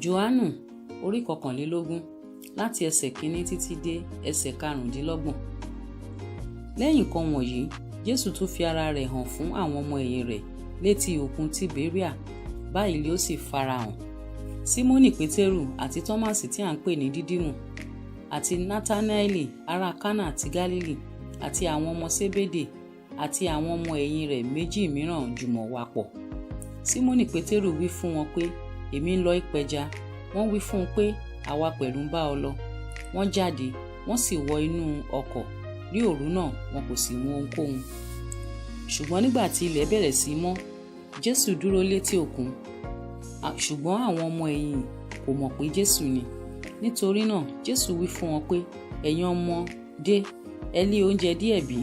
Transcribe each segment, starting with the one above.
Jòhánù orí 21 láti ẹsẹ̀ 1 títí dé ẹsẹ̀ 25. Lẹ́yìn nǹkan wọ̀nyí, Jésù tún fi ara rẹ̀ hàn fún àwọn ọmọ ẹ̀yìn rẹ̀ létí òkun Tíbéríà. Báyìí ló sì farahàn. Símónì Pétérù àti Tọ́másì tí à ń pè ní Dídímù, àti Nátánẹ́ẹ̀lì ará Kánà ti Gálílì, àti àwọn ọmọ Sébédè, àti àwọn ọmọ ẹ̀yìn rẹ̀ méjì mìíràn jùmọ̀ wà pọ̀. Símónì Pétérù wí fún wọn pé, èmi ń lọ ìpẹja. Wọ́n wí fún un pé, àwa pẹ̀lú ń bá ọ lọ. Wọ́n jáde, wọ́n sì wọ inú ọkọ̀. Ní òru náà wọn kò sì mú ohunkóhun. Ṣùgbọ́n nígbà tí ilẹ̀ bẹ̀rẹ̀ sí mọ́, Jésù dúró létí òkun. Ṣùgbọ́n àwọn ọmọ ẹ̀yìn kò mọ̀ pé Jésù ni. Nítorí náà Jésù wí fún wọn pé, ẹ̀yin ọmọdé, ẹ ní oúnjẹ díẹ̀ bí?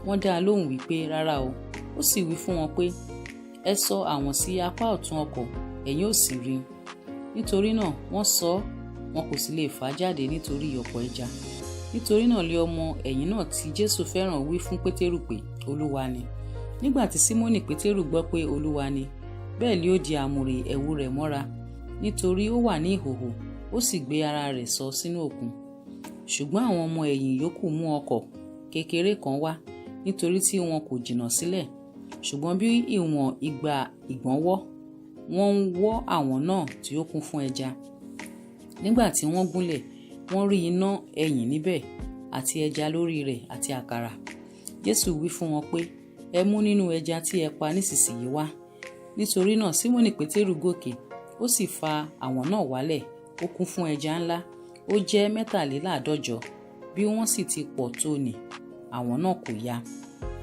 Wọ́n dá a lóhùn wípé rárá o. Ó sì wí fún wọn pé, ẹ sọ àwọ̀n sí apá ọ̀tún ọkọ̀, ẹ̀yin ó sì rí. Nítorí náà wọ́n sọ ọ́, wọn kò sì lè fà á jáde nítorí ọ̀pọ̀ ẹja. Nítorí náà lé ọmọ ẹ̀yìn náà tí Jésù fẹ́ràn wí fún Pétérù pé, Olúwa ni. Nígbà tí Símónì Pétérù gbọ́ pé Olúwa ni, bẹ́ẹ̀ ni ó di àmùrè ẹ̀wù rẹ̀ mọ́ra, nítorí ó wà ní ìhòhò, ó sì gbé ara rẹ̀ sọ sínú òkun. Ṣùgbọ́n àwọn ọmọ ẹ̀yìn yòókù mú ọkọ̀ kékeré kan wá, nítorí tí wọn kò jìnnà sílẹ̀. Ṣùgbọ́n bí ìwọ̀n igba ìgbọ̀nwọ́, wọ́n ń wọ́ àwọn náà tí ó kún fún ẹja. Nígbà tí wọ́n gúnlẹ̀, wọ́n rí iná ẹyìn níbẹ̀, àti ẹja lórí rẹ̀ àti àkàrà. Jésù wí fún wọn pé, ẹ mú nínú ẹja tí ẹ pa nísinsìnyí wá. Nítorí náà Símónì Pétérù gòkè, ó sì fa àwọn náà wálẹ̀, ó kún fún ẹja ńlá, ó jẹ́ 150. Bí wọ́n sì ti pọ̀ tó nì, àwọn náà kò yá.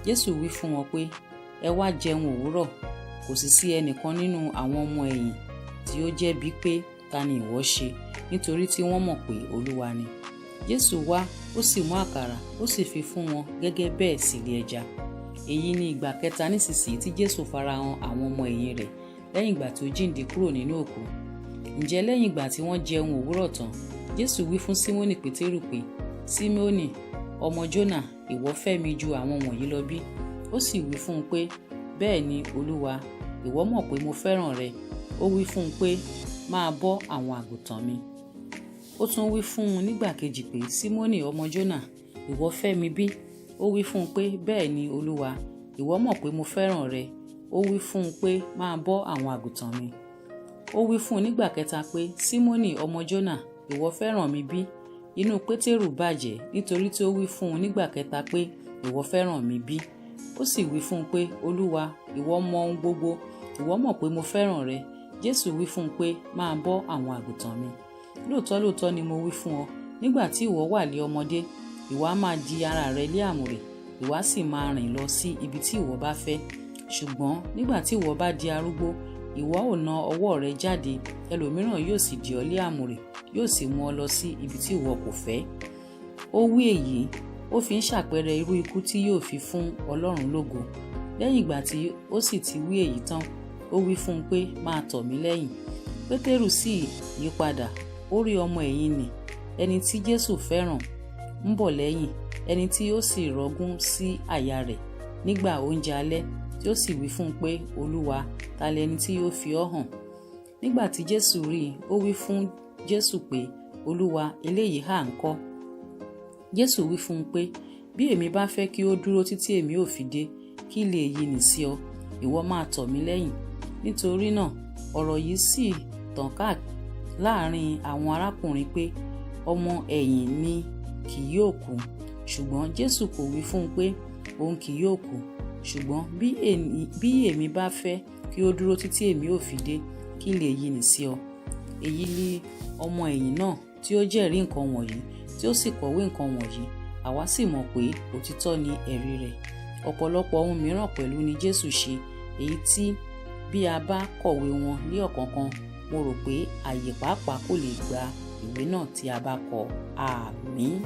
Jésù wí fún wọn pé, ẹ wá jẹun òwúrọ̀. Kò sì sí ẹnìkan nínú àwọn ọmọ ẹ̀yìn tí ó jẹ̀bi pé, ta ni ìwọ ṣe? Nítorí tí wọ́n mọ̀ pé Olúwa ni. Jésù wá, ó sì mú àkàrà, ó sì fi fún wọn, gẹ́gẹ́ bẹ́ẹ̀ sì lé ẹja. Èyí ni ìgbà kẹta nísinsìnyí tí Jésù farahàn àwọn ọmọ ẹ̀yìn rẹ̀ lẹ́yìn ìgbà tí ó jíǹde kúrò nínú òkú. Ǹjẹ́ lẹ́yìn ìgbà tí wọ́n jẹun òwúrọ̀ tán, Jésù wí fún Símónì Pétérù pé, Símónì, ọmọ Jónà, ìwọ fẹ́ mi ju àwọn wọ̀nyí lọ bí? Ó sì wí fún un pé, bẹ́ẹ̀ ni Olúwa, ìwọ mọ̀ pé mo fẹ́ràn rẹ. Ó wí fún un pé, máa bọ́ àwọn àgùntàn mi. Ó tún wí fún un nígbà kejì pé, Símónì ọmọ Jónà, ìwọ fẹ́ mi bí? Ó wí fún un pé, bẹ́ẹ̀ ni Olúwa, ìwọ mọ̀ pé mo fẹ́ràn rẹ. Ó wí fún un pé, máa bọ́ àwọn àgùntàn mi. Ó wí fún un nígbà kẹta pé, Símónì ọmọ Jónà, ìwọ fẹ́ràn mi bí? Inú Pétérù bàjẹ́ nítorí tí ó wí fún un nígbà kẹta pé, ìwọ fẹ́ràn mi bí? Ó sì wí fún un pé, Olúwa, ìwọ mọ ohun gbogbo, ìwọ mọ̀ pé mo fẹ́ràn rẹ. Jésù wí fún un pé, máa bọ́ àwọn àgùntàn mi. Lóòótọ́ lóòótọ́ ni mo wí fún ọ, nígbà tí ìwọ wà lé ọmọdé, ìwọ á máa di ara rẹ lé àmùrè, ìwọ á sì máa rìn lọ sí ibi tí ìwọ bá fẹ́. Ṣùgbọ́n nígbà tí ìwọ bá di arúgbó, ìwọ ò na ọwọ́ rẹ jáde, ẹlòmíràn yóò sì dì ọ́ lé àmùrè, yóò sì mú ọ lọ sí ibi tí ìwọ kò fẹ́. Ó wí èyí, ó fi ń ṣàpẹẹrẹ irú ikú tí yóò fi fún Ọlọ́run lógo. Lẹ́yìn ìgbà tí ó sì ti wí èyí tán, ó wí fún un pé, máa tọ̀ mí lẹ́yìn. Pétérù sì yí padà, ó rí ọmọ ẹ̀yìn nì, ẹni tí Jésù fẹ́ràn, ń bọ̀ lẹ́yìn, ẹni tí ó sì rọ̀gún sí àyà rẹ̀ nígbà oúnjẹ alẹ́, tí ó sì wí fún un pé, Olúwa, ta lẹni tí yóò fi ọ́ hàn? Nígbà tí Jésù rí i, ó wí fún Jésù pé, Olúwa, eléyìí hà ńkọ́? Jésù wí fún un pé, bí èmi bá fẹ́ kí ó dúró títí èmi ò fi dé, kí lè yí nì sí ọ, ìwọ máa tọ̀ mí lẹ́yìn. Nítorí náà ọ̀rọ̀ yìí sì tàn káàkiri láàrin àwọn arákùnrin pé, ọmọ ẹ̀yìn ni kì yóò kú. Ṣùgbọ́n Jésù kò wí fún un pé òun kì yóò kú. Ṣùgbọ́n bí èmi bá fẹ́ kí ó dúró títí èmi ò fi dé, kí lè yí nì sí ọ. Èyí ni ọmọ ẹ̀yìn náà tí ó jẹ́rìí nǹkan wọ̀nyí, tí ó sì kọ̀wé nǹkan wọ̀nyí. Àwa sì mọ̀ pé òtítọ́ ni ẹ̀rí rẹ̀. Ọ̀pọ̀lọpọ̀ ohun mìíràn pẹ̀lú ni Jésù ṣe, èyí tí bí a bá kọ̀wé wọn ní ọ̀kọ̀ọ̀kan, mo rò pé àyè pàápàá kò lè gba ìwé náà tí a bá kọ. Àmín.